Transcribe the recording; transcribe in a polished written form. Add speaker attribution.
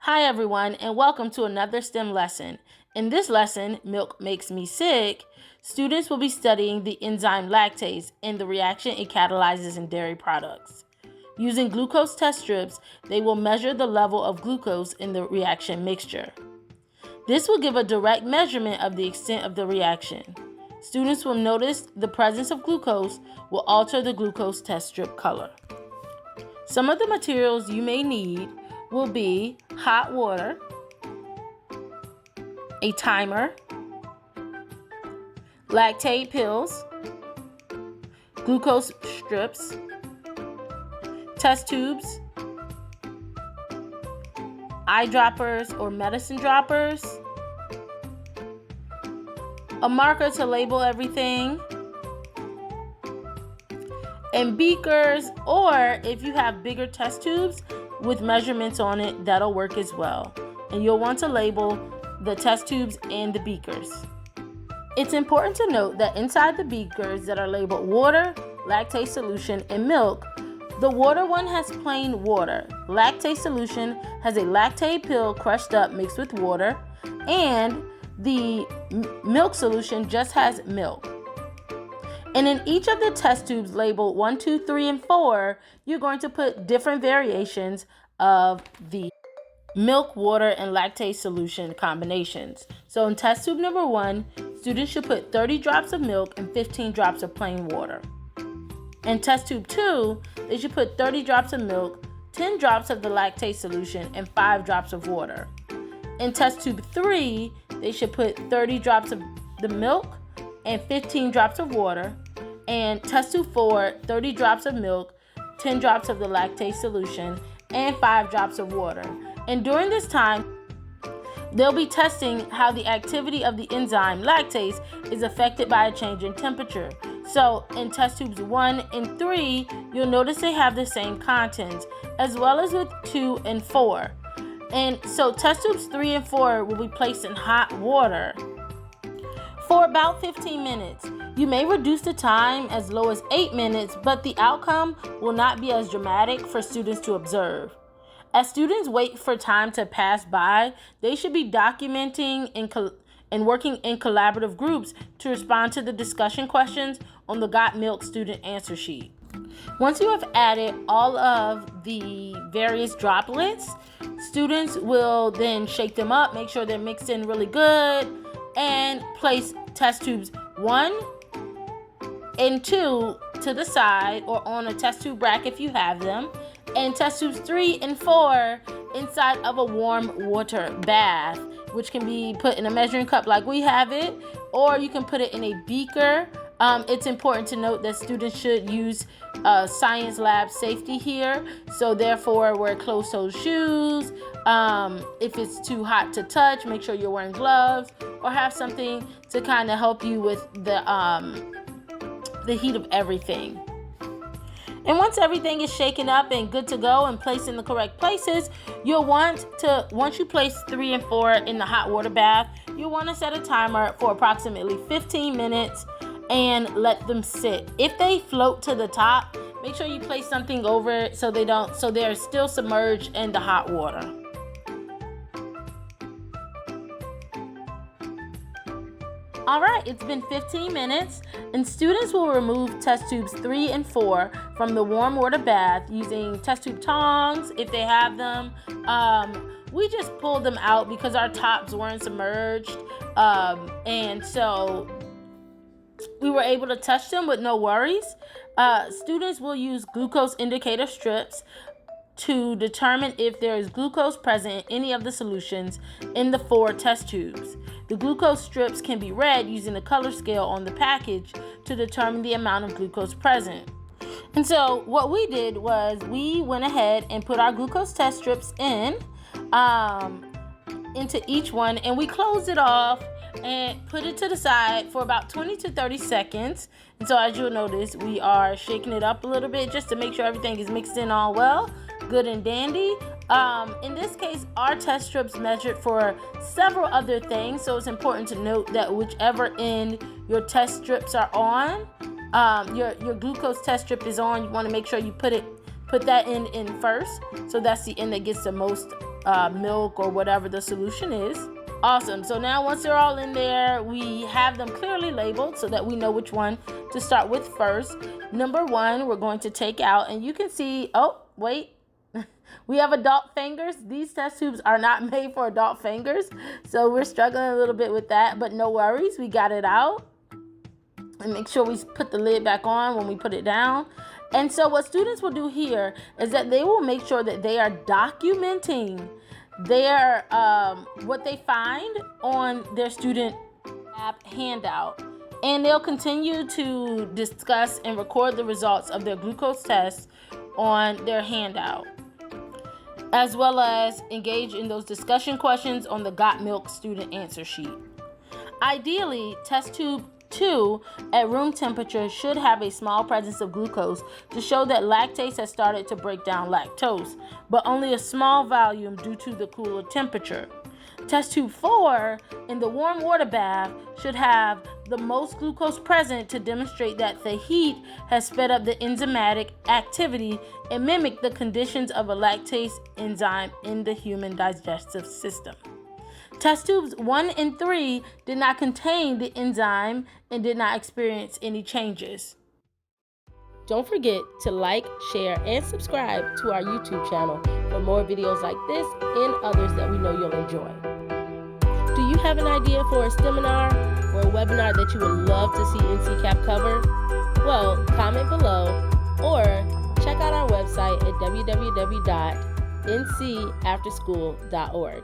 Speaker 1: Hi everyone, and welcome to another STEM lesson. In this lesson, Milk Makes Me Sick, students will be studying the enzyme lactase and the reaction it catalyzes in dairy products. Using glucose test strips, they will measure the level of glucose in the reaction mixture. This will give a direct measurement of the extent of the reaction. Students will notice the presence of glucose will alter the glucose test strip color. Some of the materials you may need will be hot water, a timer, lactate pills, glucose strips, test tubes, eyedroppers or medicine droppers, a marker to label everything, and beakers, or if you have bigger test tubes with measurements on it, that'll work as well. And you'll want to label the test tubes and the beakers. It's important to note that inside the beakers that are labeled water, lactase solution, and milk, the water one has plain water. Lactase solution has a lactate pill crushed up mixed with water, and the milk solution just has milk. And in each of the test tubes labeled 1, 2, 3, and 4, you're going to put different variations of the milk, water, and lactase solution combinations. So in test tube number 1, students should put 30 drops of milk and 15 drops of plain water. In test tube 2, they should put 30 drops of milk, 10 drops of the lactase solution, and 5 drops of water. In test tube 3, they should put 30 drops of the milk and 15 drops of water. And test tube 4, 30 drops of milk, 10 drops of the lactase solution, and 5 drops of water. And during this time, they'll be testing how the activity of the enzyme lactase is affected by a change in temperature. So in test tubes 1 and 3, you'll notice they have the same contents, as well as with 2 and 4. And so test tubes 3 and 4 will be placed in hot water for about 15 minutes. You may reduce the time as low as 8 minutes, but the outcome will not be as dramatic for students to observe. As students wait for time to pass by, they should be documenting and working in collaborative groups to respond to the discussion questions on the Got Milk student answer sheet. Once you have added all of the various droplets, students will then shake them up, make sure they're mixed in really good, and place test tubes 1 and 2 to the side or on a test tube rack if you have them, and test tubes 3 and 4 inside of a warm water bath, which can be put in a measuring cup like we have it, or you can put it in a beaker. It's important to note that students should use science lab safety here, so therefore wear closed-toed shoes. If it's too hot to touch, make sure you're wearing gloves or have something to kind of help you with the heat of everything. And once everything is shaken up and good to go and placed in the correct places, you'll want to, once you place 3 and 4 in the hot water bath, you'll want to set a timer for approximately 15 minutes and let them sit. If they float to the top, make sure you place something over it so they're still submerged in the hot water. Alright, it's been 15 minutes, and students will remove test tubes 3 and 4 from the warm water bath using test tube tongs if they have them. We just pulled them out because our tops weren't submerged, and so we were able to touch them with no worries. Students will use glucose indicator strips to determine if there is glucose present in any of the solutions in the 4 test tubes. The glucose strips can be read using the color scale on the package to determine the amount of glucose present. And so what we did was we went ahead and put our glucose test strips into each one, and we closed it off and put it to the side for about 20 to 30 seconds. And so as you'll notice, we are shaking it up a little bit just to make sure everything is mixed in all well, good and dandy. In this case, our test strips measured for several other things, so it's important to note that whichever end your test strips are on, your glucose test strip is on, you want to make sure you put that end in first, so that's the end that gets the most milk or whatever the solution is. Awesome. So now once they're all in there, we have them clearly labeled so that we know which one to start with first. Number 1, we're going to take out, and you can see, oh, wait, we have adult fingers. These test tubes are not made for adult fingers, so we're struggling a little bit with that, but no worries, we got it out. And make sure we put the lid back on when we put it down. And so what students will do here is that they will make sure that they are documenting their what they find on their student app handout, and they'll continue to discuss and record the results of their glucose tests on their handout, as well as engage in those discussion questions on the Got Milk student answer sheet. Ideally, test tube 2 at room temperature should have a small presence of glucose to show that lactase has started to break down lactose, but only a small volume due to the cooler temperature. Test tube 4 in the warm water bath should have the most glucose present to demonstrate that the heat has sped up the enzymatic activity and mimic the conditions of a lactase enzyme in the human digestive system. Test tubes 1 and 3 did not contain the enzyme and did not experience any changes. Don't forget to like, share, and subscribe to our YouTube channel for more videos like this and others that we know you'll enjoy. Do you have an idea for a seminar or a webinar that you would love to see NCCAP cover? Well, comment below or check out our website at www.ncafterschool.org.